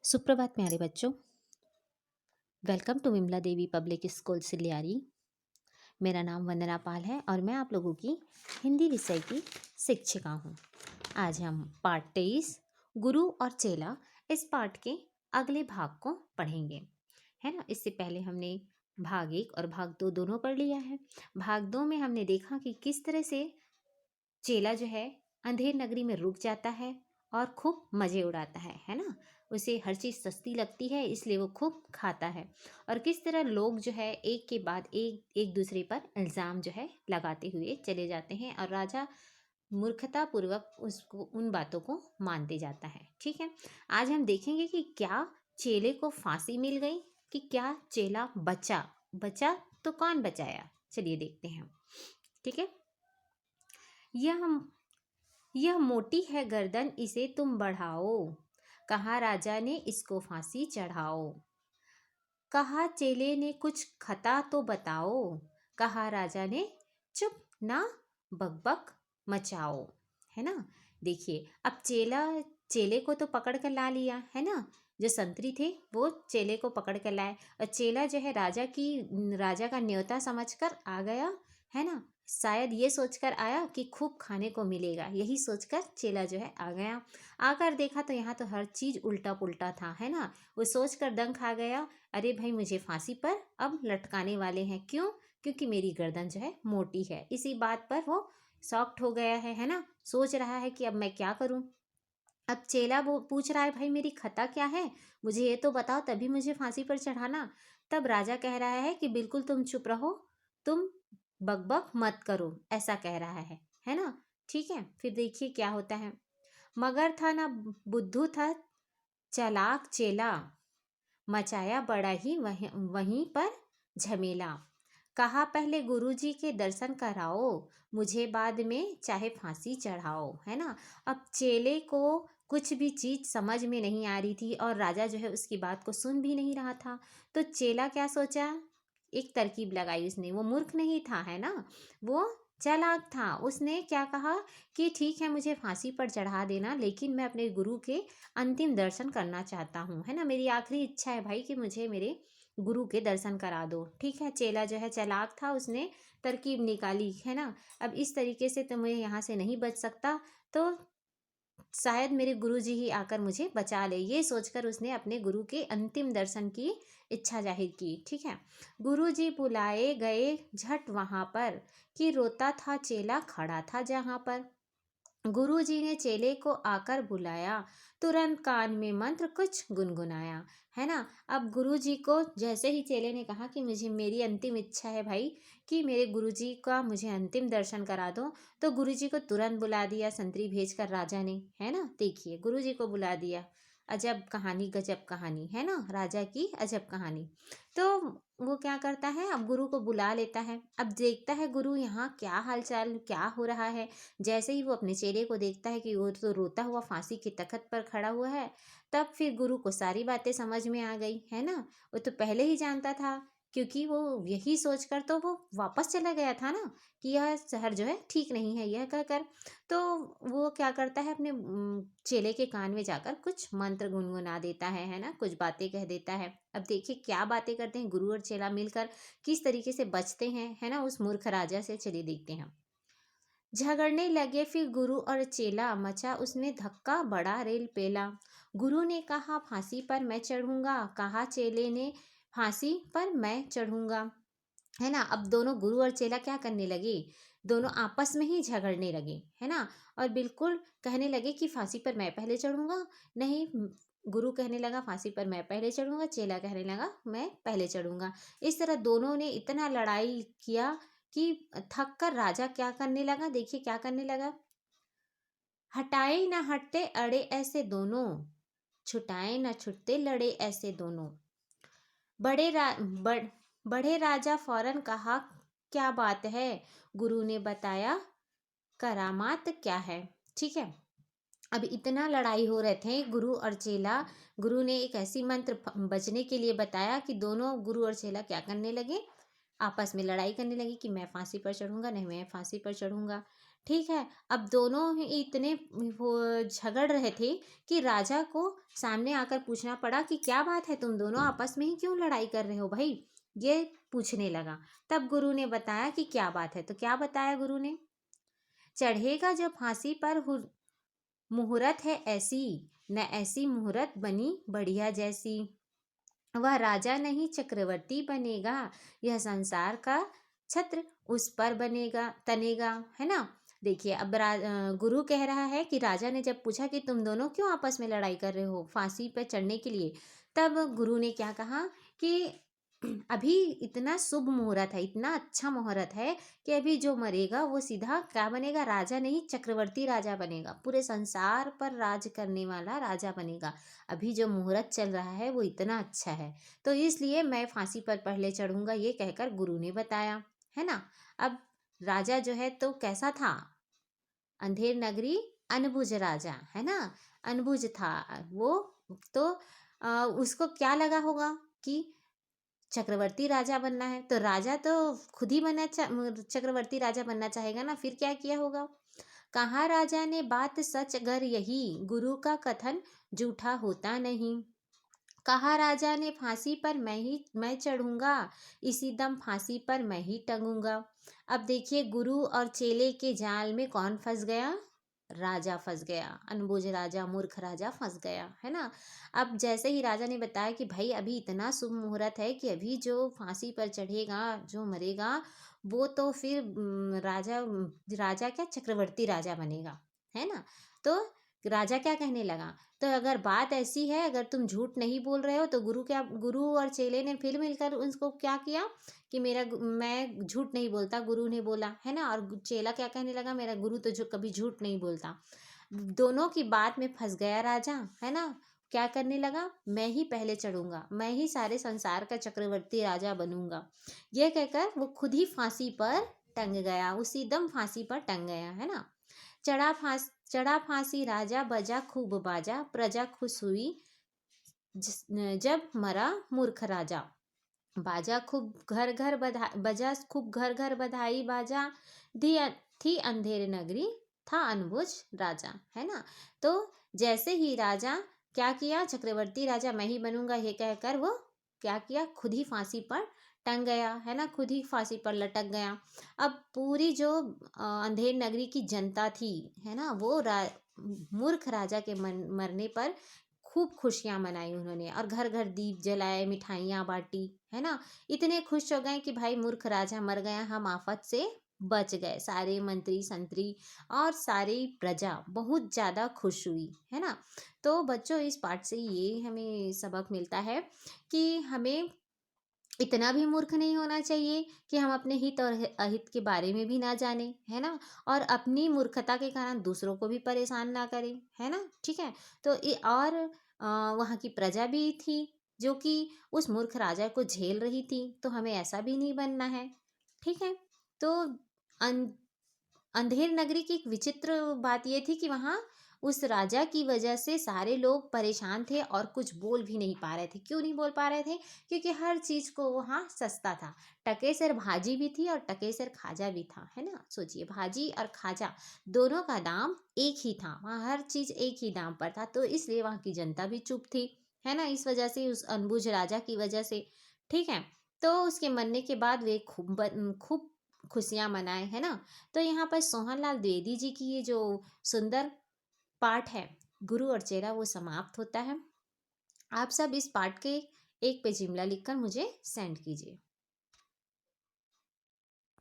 सुप्रभात प्यारे बच्चों। Welcome to Vimla Devi public school Siliyari. मेरा नाम वंदना पाल है और मैं आप लोगों की हिंदी विषय की शिक्षिका हूँ। आज हम पाठ 23 गुरु और चेला इस पाठ के अगले भाग को पढ़ेंगे, है ना। इससे पहले हमने भाग 1 और भाग 2 दोनों पढ़ लिया है। भाग 2 में हमने देखा कि किस तरह से चेला जो है अंधेर नगरी में रुक जाता है और खूब मज़े उड़ाता है ना। उसे हर चीज़ सस्ती लगती है इसलिए वो खूब खाता है। और किस तरह लोग जो है एक के बाद एक एक दूसरे पर इल्ज़ाम जो है लगाते हुए चले जाते हैं और राजा मूर्खतापूर्वक उसको उन बातों को मानते जाता है। ठीक है, आज हम देखेंगे कि क्या चेले को फांसी मिल गई कि क्या चेला बचा। बचा तो कौन बचाया, चलिए देखते हैं। ठीक है, यह यह मोटी है गर्दन इसे तुम बढ़ाओ, कहा राजा ने इसको फांसी चढ़ाओ। कहा चेले ने कुछ खता तो बताओ, कहा राजा ने चुप ना बकबक मचाओ, है ना। देखिए, अब चेले को तो पकड़ कर ला लिया, है ना। जो संतरी थे वो चेले को पकड़ कर लाए और चेला जो है राजा का न्योता समझकर आ गया, है ना। शायद ये सोचकर आया कि खूब खाने को मिलेगा, यही सोचकर चेला जो है आ गया। आकर देखा तो यहाँ तो हर चीज़ उल्टा पुल्टा था, है ना। वो सोचकर दंग खा गया, अरे भाई मुझे फांसी पर अब लटकाने वाले हैं। क्यों? क्योंकि मेरी गर्दन जो है मोटी है। इसी बात पर वो शॉक्ड हो गया है ना। सोच रहा है कि अब मैं क्या करूं। अब चेला वो पूछ रहा है, भाई मेरी खता क्या है, मुझे ये तो बताओ तभी मुझे फांसी पर चढ़ाना। तब राजा कह रहा है कि बिल्कुल तुम चुप रहो, तुम बकबक मत करो, ऐसा कह रहा है ना। ठीक है, फिर देखिए क्या होता है। मगर था ना बुद्धू था चालाक चेला, मचाया बड़ा ही वहीं पर झमेला। कहा पहले गुरुजी के दर्शन कराओ, मुझे बाद में चाहे फांसी चढ़ाओ, है ना। अब चेले को कुछ भी चीज़ समझ में नहीं आ रही थी और राजा जो है उसकी बात को सुन भी नहीं रहा था। तो चेला क्या सोचा, एक तरकीब लगाई उसने। वो मूर्ख नहीं था, है ना, वो चालाक था। उसने क्या कहा कि ठीक है मुझे फांसी पर चढ़ा देना, लेकिन मैं अपने गुरु के अंतिम दर्शन करना चाहता हूँ, है ना। मेरी आखिरी इच्छा है भाई कि मुझे मेरे गुरु के दर्शन करा दो। ठीक है, चेला जो है चालाक था, उसने तरकीब निकाली, है ना। अब इस तरीके से तो मैं यहाँ से नहीं बच सकता, तो शायद मेरे गुरुजी ही आकर मुझे बचा ले। ये सोचकर उसने अपने गुरु के अंतिम दर्शन की इच्छा जाहिर की। ठीक है, गुरुजी बुलाए गए झट वहाँ पर कि रोता था चेला खड़ा था जहाँ पर। गुरुजी ने चेले को आकर बुलाया, तुरंत कान में मंत्र कुछ गुनगुनाया, है ना। अब गुरुजी को जैसे ही चेले ने कहा कि मुझे मेरी अंतिम इच्छा है भाई कि मेरे गुरुजी का मुझे अंतिम दर्शन करा दो, तो गुरुजी को तुरंत बुला दिया संतरी भेजकर राजा ने, है ना। देखिए, गुरुजी को बुला दिया। अजब कहानी गजब कहानी, है ना, राजा की अजब कहानी। तो वो क्या करता है, अब गुरु को बुला लेता है। अब देखता है गुरु यहाँ क्या हालचाल क्या हो रहा है। जैसे ही वो अपने चेले को देखता है कि वो तो रोता हुआ फांसी के तख्त पर खड़ा हुआ है, तब फिर गुरु को सारी बातें समझ में आ गई, है ना। वो तो पहले ही जानता था, क्योंकि वो यही सोचकर तो वो वापस चला गया था ना कि यह शहर जो है ठीक नहीं है, यह कहकर। तो वो क्या करता है, अपने चेले के कान में जाकर कुछ मंत्र गुनगुना देता है ना, कुछ बातें कह देता है। अब देखिए क्या बातें करते हैं गुरु और चेला मिलकर, किस तरीके से बचते हैं, है ना, उस मूर्ख राजा से। चलिए देखते हैं। झगड़ने लगे फिर गुरु और चेला, मचा उसने धक्का बड़ा रेल पेला। गुरु ने कहा फांसी पर मैं चढ़ूंगा, कहा चेले ने फांसी पर मैं चढ़ूंगा, है ना। अब दोनों गुरु और चेला क्या करने लगे, दोनों आपस में ही झगड़ने लगे, है ना। और बिल्कुल कहने लगे कि फांसी पर मैं पहले चढ़ूंगा। नहीं, गुरु कहने लगा फांसी पर मैं पहले चढ़ूंगा, चेला कहने लगा मैं पहले चढ़ूंगा। इस तरह दोनों ने इतना लड़ाई किया कि थक कर राजा क्या करने लगा, देखिए क्या करने लगा। हटाए न हटते अड़े ऐसे दोनों, छुटाए न छुटते लड़े ऐसे दोनों। बड़े रा, बड़, बड़े राजा फौरन कहा क्या बात है, गुरु ने बताया करामात क्या है। ठीक है, अब इतना लड़ाई हो रहे थे गुरु और चेला। गुरु ने एक ऐसी मंत्र बचने के लिए बताया कि दोनों गुरु और चेला क्या करने लगे, आपस में लड़ाई करने लगे कि मैं फांसी पर चढ़ूंगा, नहीं मैं फांसी पर चढ़ूंगा। ठीक है। अब दोनों ही इतने वो झगड़ रहे थे कि राजा को सामने आकर पूछना पड़ा कि क्या बात है, तुम दोनों आपस में ही क्यों लड़ाई कर रहे हो भाई, ये पूछने लगा। तब गुरु ने बताया कि क्या बात है। तो क्या बताया गुरु ने? चढ़ेगा जब फांसी पर मुहूर्त है ऐसी, न ऐसी मुहूर्त बनी बढ़िया जैसी। वह राजा नहीं चक्रवर्ती बनेगा, यह संसार का छत्र उस पर बनेगा तनेगा, है ना। देखिए अब गुरु कह रहा है कि राजा ने जब पूछा कि तुम दोनों क्यों आपस में लड़ाई कर रहे हो फांसी पर चढ़ने के लिए, तब गुरु ने क्या कहा कि अभी इतना शुभ मुहूर्त है, इतना अच्छा मुहूर्त है कि अभी जो मरेगा वो सीधा क्या बनेगा, राजा नहीं चक्रवर्ती राजा बनेगा, पूरे संसार पर राज करने वाला राजा बनेगा। अभी जो मुहूर्त चल रहा है वो इतना अच्छा है, तो इसलिए मैं फांसी पर पहले चढ़ूंगा, ये कहकर गुरु ने बताया, है ना। अब राजा जो है तो कैसा था? अंधेर नगरी अनबुझ राजा, है ना। अनबुझ था वो। तो उसको क्या लगा होगा कि चक्रवर्ती राजा बनना है, तो राजा तो खुद ही चक्रवर्ती राजा बनना चाहेगा ना, फिर क्या किया होगा? कहा राजा ने बात सच अगर यही, गुरु का कथन झूठा होता नहीं। कहा राजा ने फांसी पर मैं चढ़ूंगा, इसी दम फांसी पर मैं ही टंगूंगा। अब देखिए गुरु और चेले के जाल में कौन फंस गया? राजा फंस गया, अनबुझ राजा, मूर्ख राजा फंस गया, है ना। अब जैसे ही राजा ने बताया कि भाई अभी इतना शुभ मुहूर्त है कि अभी जो फांसी पर चढ़ेगा, जो मरेगा, वो तो फिर राजा राजा क्या चक्रवर्ती राजा बनेगा, है ना। तो राजा क्या कहने लगा, तो अगर बात ऐसी है, अगर तुम झूठ नहीं बोल रहे हो, तो गुरु और चेले ने फिर मिलकर उसको क्या किया कि मैं झूठ नहीं बोलता, गुरु ने बोला, है ना। और चेला क्या कहने लगा, मेरा गुरु तो जो कभी झूठ नहीं बोलता। दोनों की बात में फंस गया राजा, है ना। क्या करने लगा, मैं ही पहले चढ़ूंगा, मैं ही सारे संसार का चक्रवर्ती राजा बनूंगा, यह कहकर वो खुद ही फांसी पर टंग गया, उसी दम फांसी पर टंग गया, है ना। चढ़ा फांसी राजा, बजा खूब बाजा, प्रजा खुश हुई जब मरा मूर्ख राजा। बाजा खूब घर घर बजा खूब घर घर बधाई बाजा, धी थी अंधेर नगरी, था अनबुझ राजा, है ना। तो जैसे ही राजा क्या किया, चक्रवर्ती राजा मैं ही बनूंगा ये कहकर वो क्या किया, खुद ही फांसी पर टंग गया, है ना, खुद ही फांसी पर लटक गया। अब पूरी जो अंधेर नगरी की जनता थी, है ना, वो मूर्ख राजा के मरने पर खूब खुशियां मनाई उन्होंने, और घर घर दीप जलाए, मिठाइयाँ बांटी, है ना। इतने खुश हो गए कि भाई मूर्ख राजा मर गया, हम आफत से बच गए। सारे मंत्री संतरी और सारी प्रजा बहुत ज़्यादा खुश हुई, है ना। तो बच्चों इस पाठ से ये हमें सबक मिलता है कि हमें इतना भी मूर्ख नहीं होना चाहिए कि हम अपने हित और अहित के बारे में भी ना जाने, है ना। और अपनी मूर्खता के कारण दूसरों को भी परेशान ना करें, है ना। ठीक है। तो और वहाँ की प्रजा भी थी जो कि उस मूर्ख राजा को झेल रही थी, तो हमें ऐसा भी नहीं बनना है। ठीक है। तो अन, अंधेर नगरी की एक विचित्र बात यह थी कि वहाँ उस राजा की वजह से सारे लोग परेशान थे और कुछ बोल भी नहीं पा रहे थे। क्यों नहीं बोल पा रहे थे? क्योंकि हर चीज़ को वहाँ सस्ता था। टकेसर भाजी भी थी और टकेसर खाजा भी था, है ना। सोचिए भाजी और खाजा दोनों का दाम एक ही था, वहाँ हर चीज़ एक ही दाम पर था, तो इसलिए वहाँ की जनता भी चुप थी, है ना, इस वजह से, उस अनबुझ राजा की वजह से। ठीक है। तो उसके मरने के बाद वे खूब खुशियाँ मनाए, है ना। तो यहाँ पर सोहनलाल द्विवेदी जी की ये जो सुंदर पाठ है, गुरु और चेला, वो समाप्त होता है। आप सब इस पाठ के एक पेज जुमला लिखकर मुझे सेंड कीजिए।